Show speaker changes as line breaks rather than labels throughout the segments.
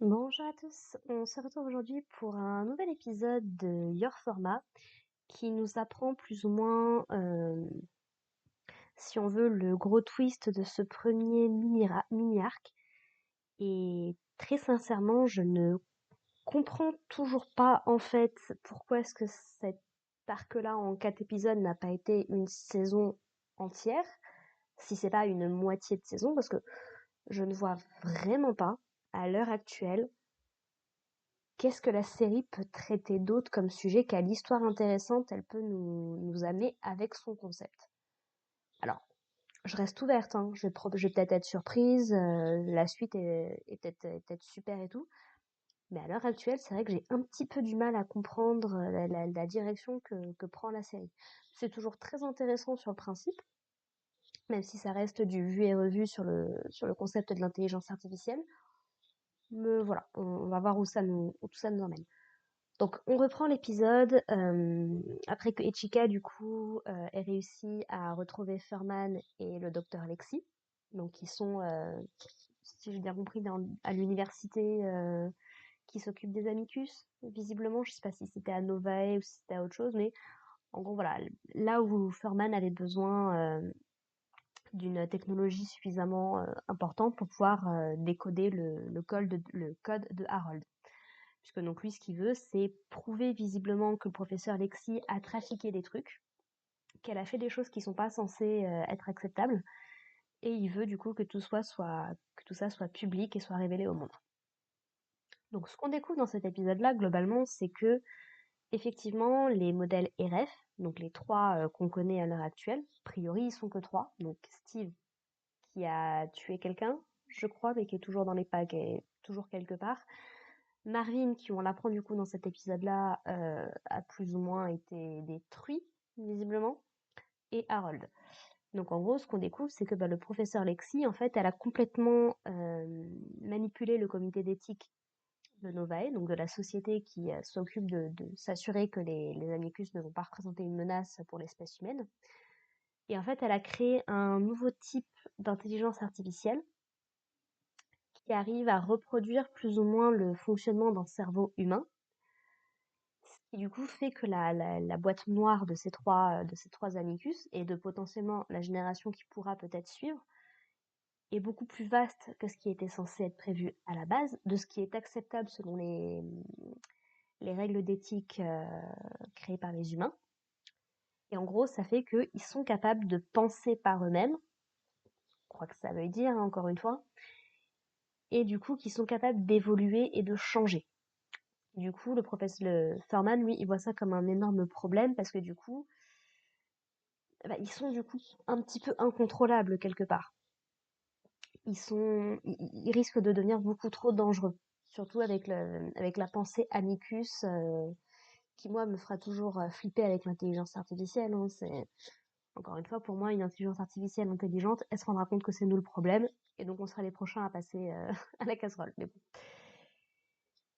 Bonjour à tous, on se retrouve aujourd'hui pour un nouvel épisode de Your Format qui nous apprend plus ou moins, si on veut, le gros twist de ce premier mini-arc. Et très sincèrement, je ne comprends toujours pas en fait pourquoi est-ce que cet arc-là en 4 épisodes n'a pas été une saison entière, si c'est pas une moitié de saison, parce que je ne vois vraiment pas, à l'heure actuelle, qu'est-ce que la série peut traiter d'autre comme sujet? Quelle histoire intéressante elle peut nous amener avec son concept? Alors, je reste ouverte, hein. Je vais peut-être être surprise, la suite est peut-être super et tout. Mais à l'heure actuelle, c'est vrai que j'ai un petit peu du mal à comprendre la direction que prend la série. C'est toujours très intéressant sur le principe, même si ça reste du vu et revu sur le concept de l'intelligence artificielle. Mais voilà, on va voir où tout ça nous emmène. Donc on reprend l'épisode après que Ichika du coup ait réussi à retrouver Furman et le docteur Lexi. Donc ils sont, si j'ai bien compris, à l'université qui s'occupe des Amicus. Visiblement, je sais pas si c'était à Novae ou si c'était à autre chose, mais en gros voilà, là où Furman avait besoin d'une technologie suffisamment importante pour pouvoir décoder le code de Harold. Puisque donc lui, ce qu'il veut, c'est prouver visiblement que le professeur Lexi a trafiqué des trucs, qu'elle a fait des choses qui sont pas censées être acceptables, et il veut du coup que tout ça soit public et soit révélé au monde. Donc ce qu'on découvre dans cet épisode-là, globalement, c'est que effectivement, les modèles RF, donc les trois qu'on connaît à l'heure actuelle, a priori ils sont que trois. Donc Steve qui a tué quelqu'un, je crois, mais qui est toujours dans les packs et toujours quelque part. Marvin, qui on l'apprend du coup dans cet épisode-là, a plus ou moins été détruit, visiblement, et Harold. Donc en gros, ce qu'on découvre, c'est que le professeur Lexi, en fait, elle a complètement manipulé le comité d'éthique de Novae, donc de la société qui s'occupe de s'assurer que les Amicus ne vont pas représenter une menace pour l'espèce humaine. Et en fait, elle a créé un nouveau type d'intelligence artificielle qui arrive à reproduire plus ou moins le fonctionnement d'un cerveau humain. Ce qui du coup fait que la boîte noire de ces trois amicus et de potentiellement la génération qui pourra peut-être suivre est beaucoup plus vaste que ce qui était censé être prévu à la base, de ce qui est acceptable selon les règles d'éthique créées par les humains. Et en gros, ça fait qu'ils sont capables de penser par eux-mêmes, je crois que ça veut dire, hein, encore une fois, et du coup, qu'ils sont capables d'évoluer et de changer. Du coup, le Thurman, lui, il voit ça comme un énorme problème parce que du coup, ils sont du coup un petit peu incontrôlables quelque part. Ils risquent de devenir beaucoup trop dangereux, surtout avec la pensée amicus qui moi me fera toujours flipper avec l'intelligence artificielle. Hein. C'est encore une fois pour moi une intelligence artificielle intelligente, elle se rendra compte que c'est nous le problème et donc on sera les prochains à passer à la casserole. Mais bon.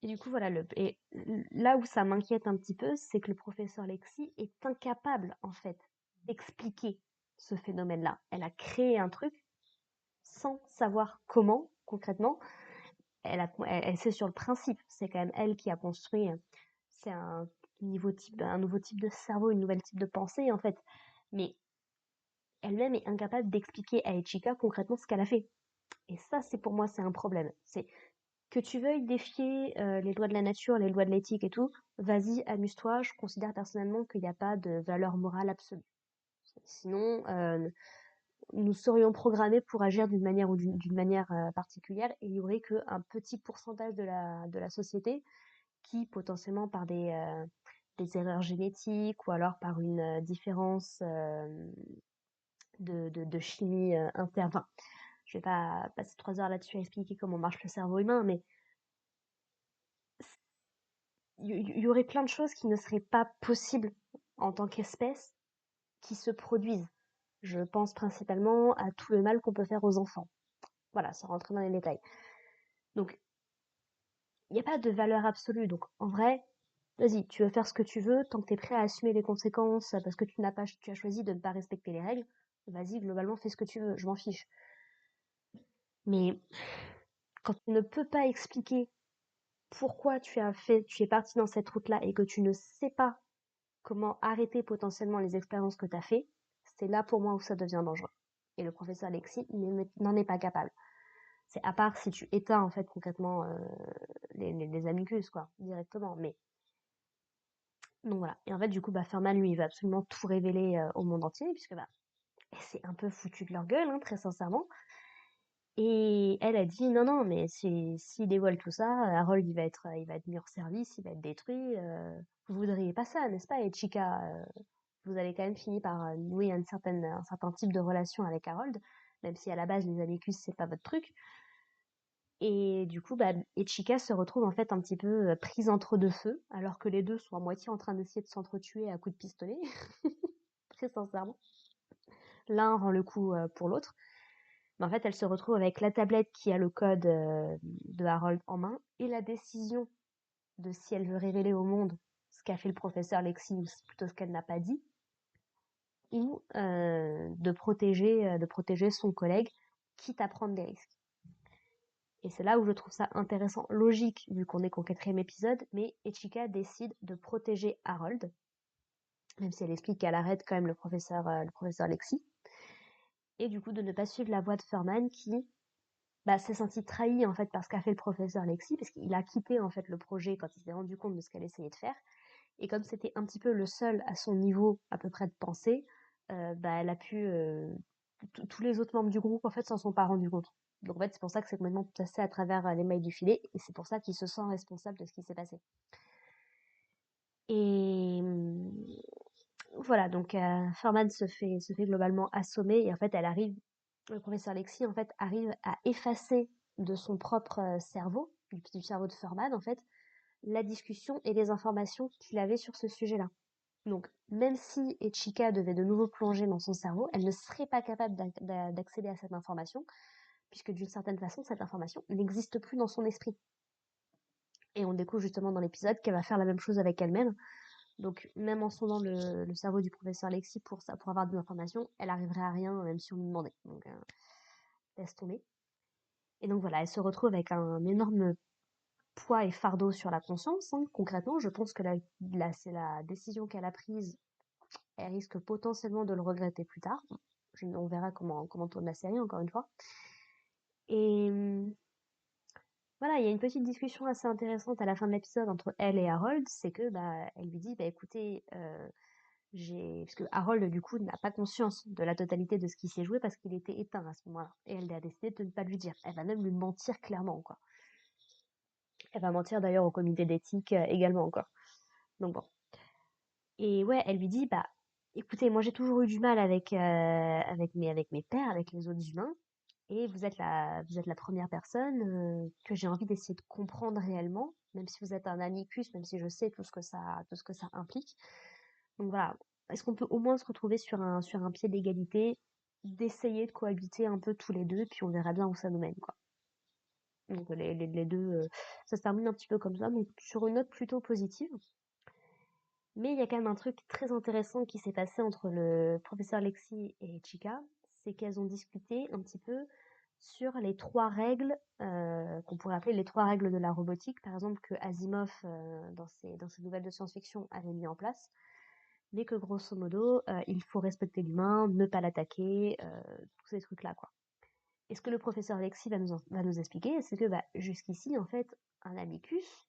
Et du coup voilà et là où ça m'inquiète un petit peu, c'est que le professeur Lexi est incapable en fait d'expliquer ce phénomène-là. Elle a créé un truc sans savoir comment, concrètement. Elle sait sur le principe, c'est quand même elle qui a construit, c'est un nouveau type de cerveau, une nouvelle type de pensée, en fait. Mais elle-même est incapable d'expliquer à Ichika concrètement ce qu'elle a fait. Et ça, c'est pour moi, c'est un problème. C'est que tu veuilles défier les lois de la nature, les lois de l'éthique et tout, vas-y, amuse-toi. Je considère personnellement qu'il n'y a pas de valeur morale absolue. Sinon, nous serions programmés pour agir d'une manière ou d'une manière particulière et il y aurait qu'un petit pourcentage de la société qui, potentiellement par des erreurs génétiques ou alors par une différence de chimie interne. Enfin, je vais pas passer 3 heures là-dessus à expliquer comment marche le cerveau humain, mais il y aurait plein de choses qui ne seraient pas possibles en tant qu'espèce qui se produisent. Je pense principalement à tout le mal qu'on peut faire aux enfants. Voilà, sans rentrer dans les détails. Donc, il n'y a pas de valeur absolue. Donc, en vrai, vas-y, tu veux faire ce que tu veux, tant que tu es prêt à assumer les conséquences parce que tu as choisi de ne pas respecter les règles, vas-y, globalement, fais ce que tu veux, je m'en fiche. Mais quand tu ne peux pas expliquer pourquoi tu es parti dans cette route-là et que tu ne sais pas comment arrêter potentiellement les expériences que tu as fait, c'est là pour moi où ça devient dangereux. Et le professeur Alexis n'en est pas capable. C'est à part si tu éteins en fait concrètement les amicus quoi, directement. Mais donc voilà. Et en fait du coup Furman lui il va absolument tout révéler au monde entier puisque c'est un peu foutu de leur gueule très sincèrement. Et elle a dit non non mais s'il dévoile tout ça, Harold il va être mis hors service, il va être détruit. Vous voudriez pas ça n'est-ce pas? Et Chica, vous avez quand même fini par nouer un certain type de relation avec Harold, même si à la base les amicus c'est pas votre truc. Et du coup, Ichika se retrouve en fait un petit peu prise entre deux feux, alors que les deux sont à moitié en train d'essayer de s'entretuer à coups de pistolet, très sincèrement. L'un rend le coup pour l'autre. Mais en fait, elle se retrouve avec la tablette qui a le code de Harold en main et la décision de si elle veut révéler au monde ce qu'a fait le professeur Lexi ou plutôt ce qu'elle n'a pas dit, ou de protéger son collègue, quitte à prendre des risques. Et c'est là où je trouve ça intéressant, logique, vu qu'on est qu'au 4e épisode, mais Ichika décide de protéger Harold, même si elle explique qu'elle arrête quand même le professeur Lexi, et du coup de ne pas suivre la voie de Furman qui s'est senti trahi en fait par ce qu'a fait le professeur Lexi, parce qu'il a quitté en fait le projet quand il s'est rendu compte de ce qu'elle essayait de faire, et comme c'était un petit peu le seul à son niveau à peu près de pensée, elle a pu tous les autres membres du groupe en fait s'en sont pas rendus compte. Donc en fait c'est pour ça que c'est complètement passé à travers les mailles du filet et c'est pour ça qu'il se sent responsable de ce qui s'est passé. Et voilà donc Furman se fait globalement assommer et en fait le professeur Lexi en fait arrive à effacer de son propre cerveau, du cerveau de Furman en fait, la discussion et les informations qu'il avait sur ce sujet-là. Donc, même si Ichika devait de nouveau plonger dans son cerveau, elle ne serait pas capable d'accéder à cette information, puisque d'une certaine façon, cette information n'existe plus dans son esprit. Et on découvre justement dans l'épisode qu'elle va faire la même chose avec elle-même. Donc, même en sondant le cerveau du professeur Lexi pour avoir des informations, elle arriverait à rien, même si on lui demandait. Donc, laisse tomber. Et donc voilà, elle se retrouve avec un énorme poids et fardeau sur la conscience. Concrètement, je pense que c'est la décision qu'elle a prise. Elle risque potentiellement de le regretter plus tard. On verra comment tourne la série, encore une fois. Et voilà, il y a une petite discussion assez intéressante à la fin de l'épisode entre elle et Harold. C'est que elle lui dit, écoutez, parce que Harold, du coup, n'a pas conscience de la totalité de ce qui s'est joué parce qu'il était éteint à ce moment-là. Et elle a décidé de ne pas lui dire. Elle va même lui mentir clairement, quoi. Elle va mentir d'ailleurs au comité d'éthique également, encore. Donc bon. Et ouais, elle lui dit, écoutez, moi j'ai toujours eu du mal avec mes pairs, avec les autres humains, et vous êtes la première personne que j'ai envie d'essayer de comprendre réellement, même si vous êtes un amicus, même si je sais tout ce que ça implique. Donc voilà, est-ce qu'on peut au moins se retrouver sur un pied d'égalité, d'essayer de cohabiter un peu tous les deux, puis on verra bien où ça nous mène, quoi. Donc les deux, ça se termine un petit peu comme ça, donc sur une note plutôt positive. Mais il y a quand même un truc très intéressant qui s'est passé entre le professeur Lexi et Chica, c'est qu'elles ont discuté un petit peu sur les 3 règles, qu'on pourrait appeler les 3 règles de la robotique, par exemple, que Asimov, dans ses nouvelles de science-fiction, avait mis en place, mais que grosso modo, il faut respecter l'humain, ne pas l'attaquer, tous ces trucs-là, quoi. Et ce que le professeur Lexi va nous expliquer, c'est que jusqu'ici, en fait, un amicus,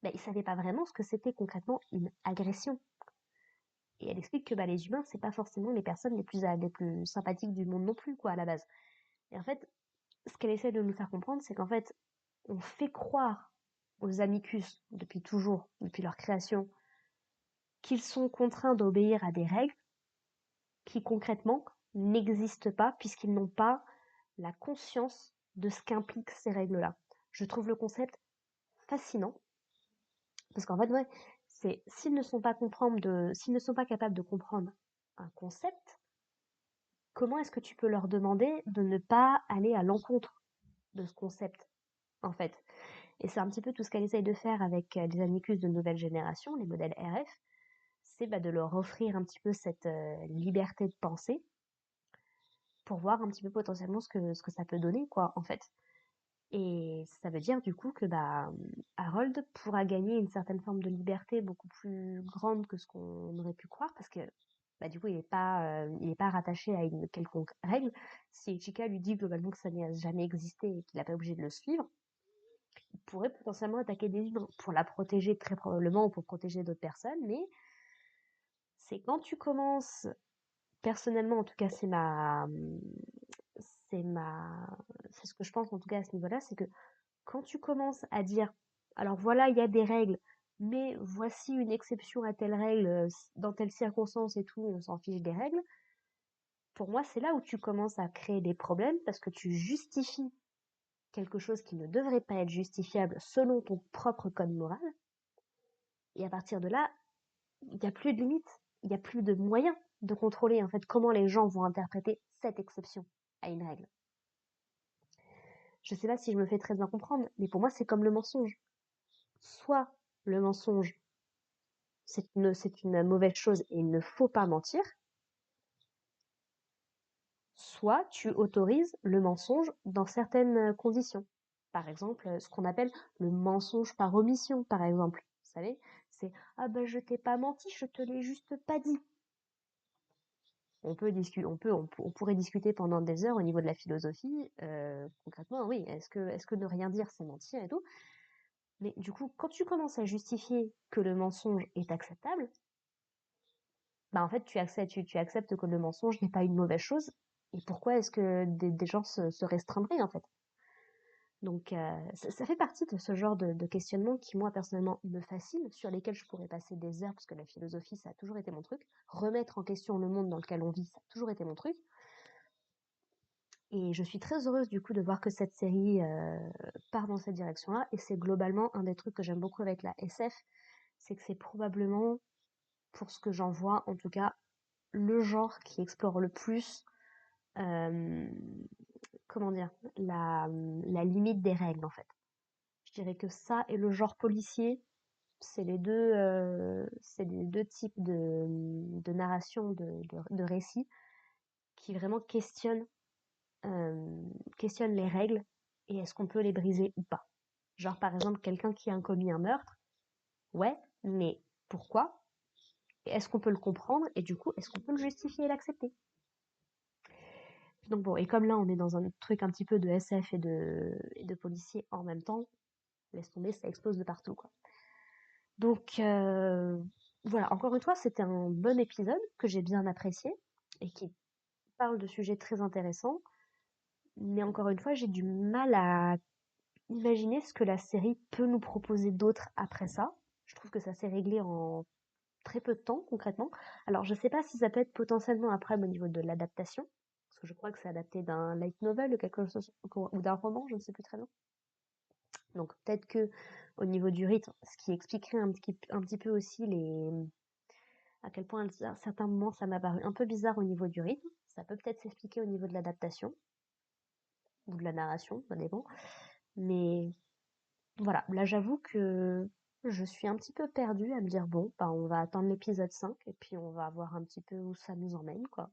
il savait pas vraiment ce que c'était concrètement une agression. Et elle explique que les humains, c'est pas forcément les personnes les plus sympathiques du monde non plus, quoi, à la base. Et en fait, ce qu'elle essaie de nous faire comprendre, c'est qu'en fait, on fait croire aux amicus depuis toujours, depuis leur création, qu'ils sont contraints d'obéir à des règles qui concrètement n'existent pas puisqu'ils n'ont pas la conscience de ce qu'impliquent ces règles-là. Je trouve le concept fascinant parce qu'en fait, ouais, c'est s'ils ne sont pas capables de comprendre un concept, comment est-ce que tu peux leur demander de ne pas aller à l'encontre de ce concept, en fait? Et c'est un petit peu tout ce qu'elle essaye de faire avec les amicus de nouvelle génération, les modèles RF, c'est de leur offrir un petit peu cette liberté de penser pour voir un petit peu potentiellement ce que ça peut donner, quoi, en fait. Et ça veut dire du coup que Harold pourra gagner une certaine forme de liberté beaucoup plus grande que ce qu'on aurait pu croire, parce que du coup il est pas rattaché à une quelconque règle. Si Ichika lui dit globalement que ça n'a jamais existé et qu'il n'est pas obligé de le suivre, il pourrait potentiellement attaquer des humains pour la protéger très probablement ou pour protéger d'autres personnes, mais c'est quand tu commences, personnellement en tout cas c'est ma c'est ce que je pense en tout cas à ce niveau-là, c'est que quand tu commences à dire, alors voilà, il y a des règles, mais voici une exception à telle règle, dans telle circonstance et tout, on s'en fiche des règles, pour moi, c'est là où tu commences à créer des problèmes parce que tu justifies quelque chose qui ne devrait pas être justifiable selon ton propre code moral. Et à partir de là, il n'y a plus de limite, il n'y a plus de moyens de contrôler en fait comment les gens vont interpréter cette exception à une règle. Je sais pas si je me fais très bien comprendre, mais pour moi, c'est comme le mensonge. Soit le mensonge, c'est une mauvaise chose et il ne faut pas mentir, soit tu autorises le mensonge dans certaines conditions. Par exemple, ce qu'on appelle le mensonge par omission, par exemple. Vous savez, c'est ah ben je t'ai pas menti, je te l'ai juste pas dit. On pourrait discuter pendant des heures au niveau de la philosophie. Concrètement, oui, est-ce que ne rien dire c'est mentir et tout. Mais du coup, quand tu commences à justifier que le mensonge est acceptable, en fait, tu acceptes que le mensonge n'est pas une mauvaise chose. Et pourquoi est-ce que des gens se restreindraient, en fait? Donc, ça fait partie de ce genre de questionnement qui, moi, personnellement, me fascine, sur lesquels je pourrais passer des heures, parce que la philosophie, ça a toujours été mon truc. Remettre en question le monde dans lequel on vit, ça a toujours été mon truc. Et je suis très heureuse, du coup, de voir que cette série part dans cette direction-là. Et c'est globalement un des trucs que j'aime beaucoup avec la SF, c'est que c'est probablement, pour ce que j'en vois, en tout cas, le genre qui explore le plus, euh, comment dire, la limite des règles en fait. Je dirais que ça et le genre policier, c'est les deux types de narration, de récits qui vraiment questionnent les règles et est-ce qu'on peut les briser ou pas. Genre par exemple quelqu'un qui a commis un meurtre, ouais, mais pourquoi? Est-ce qu'on peut le comprendre et du coup est-ce qu'on peut le justifier et l'accepter? Donc bon, et comme là on est dans un truc un petit peu de SF et de policier en même temps, laisse tomber, ça explose de partout quoi. Donc voilà, encore une fois, c'était un bon épisode que j'ai bien apprécié et qui parle de sujets très intéressants. Mais encore une fois, j'ai du mal à imaginer ce que la série peut nous proposer d'autre après ça. Je trouve que ça s'est réglé en très peu de temps concrètement. Alors je sais pas si ça peut être potentiellement après au niveau de l'adaptation, parce que je crois que c'est adapté d'un light novel ou quelque chose ou d'un roman, je ne sais plus très bien. Donc peut-être que au niveau du rythme, ce qui expliquerait un petit peu aussi à quel point à certains moments ça m'a paru un peu bizarre au niveau du rythme. Ça peut peut-être s'expliquer au niveau de l'adaptation ou de la narration, ça dépend. Mais voilà, là j'avoue que je suis un petit peu perdue à me dire bon, on va attendre l'épisode 5 et puis on va voir un petit peu où ça nous emmène, quoi.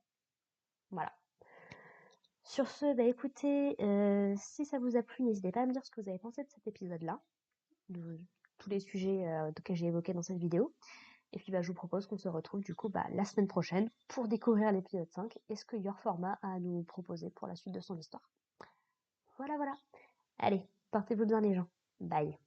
Voilà. Sur ce, écoutez, si ça vous a plu, n'hésitez pas à me dire ce que vous avez pensé de cet épisode-là, de tous les sujets que j'ai évoqués dans cette vidéo. Et puis je vous propose qu'on se retrouve du coup la semaine prochaine pour découvrir l'épisode 5 et ce que Your Format a à nous proposer pour la suite de son histoire. Voilà, voilà. Allez, portez-vous bien les gens. Bye.